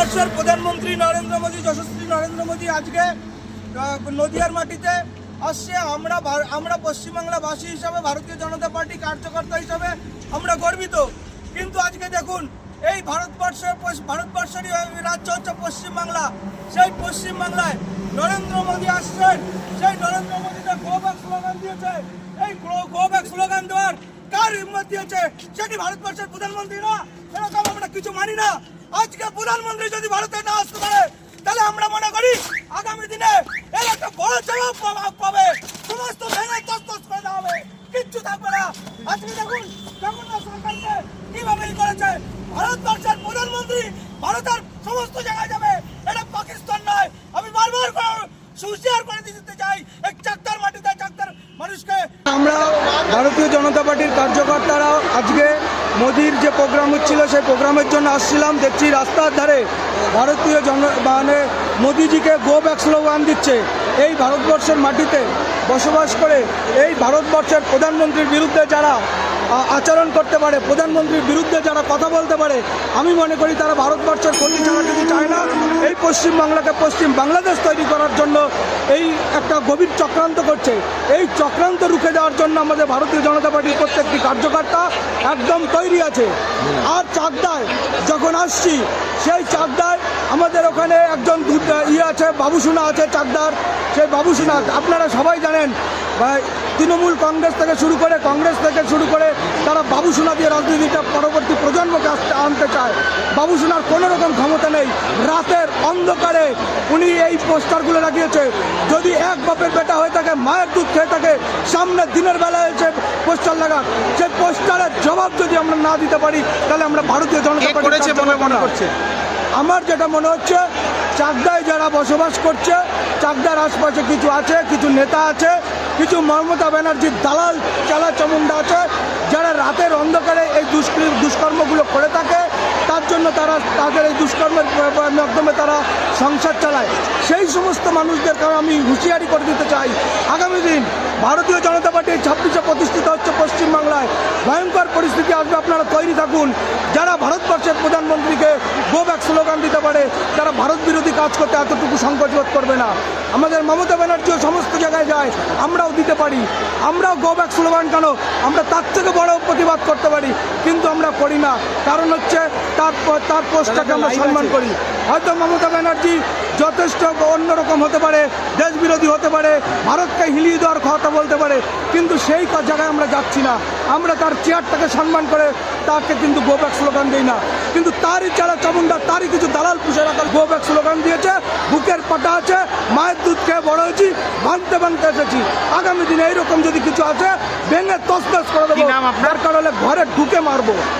ভারতবর্ষের প্রধানমন্ত্রী নরেন্দ্র মোদী, যশস্বী নরেন্দ্র মোদী আজকে নদিয়ার মাটিতে আসছে। আমরা পশ্চিমবাংলাবাসী হিসাবে, ভারতীয় জনতা পার্টি কার্যকর্তা হিসাবে আমরা গর্বিত। কিন্তু আজকে দেখুন, এই ভারতবর্ষেরই রাজ্য হচ্ছে পশ্চিমবাংলা। সেই পশ্চিমবাংলায় নরেন্দ্র মোদী আসছেন, সেই নরেন্দ্র মোদীকে গো ব্যাক স্লোগান দিয়েছে। এই গো ব্যাক স্লোগান দেওয়ার কার হিম্মত দিয়েছে? সেটি ভারতবর্ষের প্রধানমন্ত্রী না। এরকম আমরা কিছু মানি না। আজকে প্রধানমন্ত্রী যদি ভারতে না আসতে পারে, তাহলে আমরা মনে করি আগামী দিনে এর একটা বড় জবাব পাবে। সমস্ত ভেঙে তছনছ করে দেওয়া হবে, কিচ্ছু থাকবে না। আজকে দেখুন জগন্নাথ সরকারকে কিভাবে করেছে। ভারতবর্ষের প্রধানমন্ত্রী ভারতের সমস্ত জায়গায় যাবে, এটা পাকিস্তান নয়। আমি বারবার হুঁশিয়ার করে দিতে চাই এই চাকদার মাটিতে চাকদার মানুষকে। আমরা ভারতীয় জনতা পার্টির কার্যকর্তারা আজকে মোদির যে প্রোগ্রাম হচ্ছিল সেই প্রোগ্রামের জন্য আসছিলাম। দেখছি রাস্তার ধারে ভারতীয় মোদিজিকে গো ব্যাক স্লোগান দিচ্ছে। এই ভারতবর্ষের মাটিতে বসবাস করে এই ভারতবর্ষের প্রধানমন্ত্রীর বিরুদ্ধে যারা আচরণ করতে পারে, প্রধানমন্ত্রীর বিরুদ্ধে যারা কথা বলতে পারে, আমি মনে করি তারা ভারতবর্ষের ক্ষতি ছাড়া কিছু চায় না। এই পশ্চিমবাংলাকে পশ্চিম বাংলাদেশ তৈরি করার জন্য এই একটা গভীর চক্রান্ত করছে। এই চক্রান্ত রুখে দেওয়ার জন্য আমাদের ভারতীয় জনতা পার্টির প্রত্যেকটি কার্যকর্তা একদম তৈরি আছে। আর চাকদায় যখন আসছি, সেই চাকদায় আমাদের ওখানে একজন আছে, বাবুসোনা আছে চাকদার। সেই বাবুসোনা আপনারা সবাই জানেন, তৃণমূল কংগ্রেস থেকে শুরু করে তারা বাবুসোনা দিয়ে রাজনীতিটা পরবর্তী প্রজন্মকে আনতে চায়। বাবুসোনার কোনো রকম ক্ষমতা নেই। রাতের অন্ধকারে উনি এই পোস্টারগুলো লাগিয়েছে। যদি এক বাপের বেটা হয়ে থাকে, মায়ের দুধ খেয়ে থাকে, সামনে দিনের বেলায় এসে পোস্টার লাগান। সেই পোস্টারের জবাব যদি আমরা না দিতে পারি, তাহলে আমরা ভারতীয় জনতা পার্টি মনে করছে। আমার যেটা মনে হচ্ছে, চাকদায় যারা বসবাস করছে, চাকদার আশপাশে কিছু আছে, কিছু নেতা আছে, কিছু মমতা ব্যানার্জির দালাল চালা চামুন্ডা আছে, যারা রাতের অন্ধকারে এই দুষ্কর্মগুলো করে থাকে। তার জন্য তারা তাদের এই দুষ্কর্মের মাধ্যমে তারা সংসার চালায়। সেই সমস্ত মানুষদেরকে আমি হুঁশিয়ারি করে দিতে চাই, আগামী দিন ভারতীয় জনতা পার্টি 26-এ প্রতিষ্ঠিত হচ্ছে পশ্চিমবাংলায়। ভয়ঙ্কর পরিস্থিতি আসবে, আপনারা তৈরি থাকুন। যারা ভারতবর্ষের প্রধানমন্ত্রীকে গো ব্যাক স্লোগান দিতে পারে, তারা ভারত বিরোধী কাজ করতে এতটুকু সংকোচ বোধ করবে না। আমাদের মমতা ব্যানার্জিও সমস্ত জায়গায় যায়, আমরাও দিতে পারি। আমরাও গো ব্যাক স্লোগান কেন, আমরা তার থেকে বড় প্রতিবাদ করতে পারি, কিন্তু আমরা করি না। কারণ হচ্ছে তার পোস্টটাকে আমরা সম্মান করি। হয়তো মমতা ব্যানার্জি যথেষ্ট অন্যরকম হতে পারে, দেশ বিরোধী হতে পারে, ভারতকে হিলিয়ে দেওয়ার কথা বলতে পারে, কিন্তু সেই জায়গায় আমরা যাচ্ছি না। আমরা তার চেয়ারটাকে সম্মান করে তাকে কিন্তু গো ব্যাক স্লোগান দিই না। কিন্তু তারই চালা চামুন্ডা, তারই কিছু দালাল পুষে রাখার গো ব্যাক স্লোগান দিয়েছে। বুকের পাটা আছে, মায়ের দুধ খেয়ে বড় হয়েছি, ভাঙতে এসেছি। আগামী দিনে এইরকম যদি কিছু আছে, ভেঙে তছনছ করে দেবো, দরকার হলে ঘরে ঢুকে মারবো।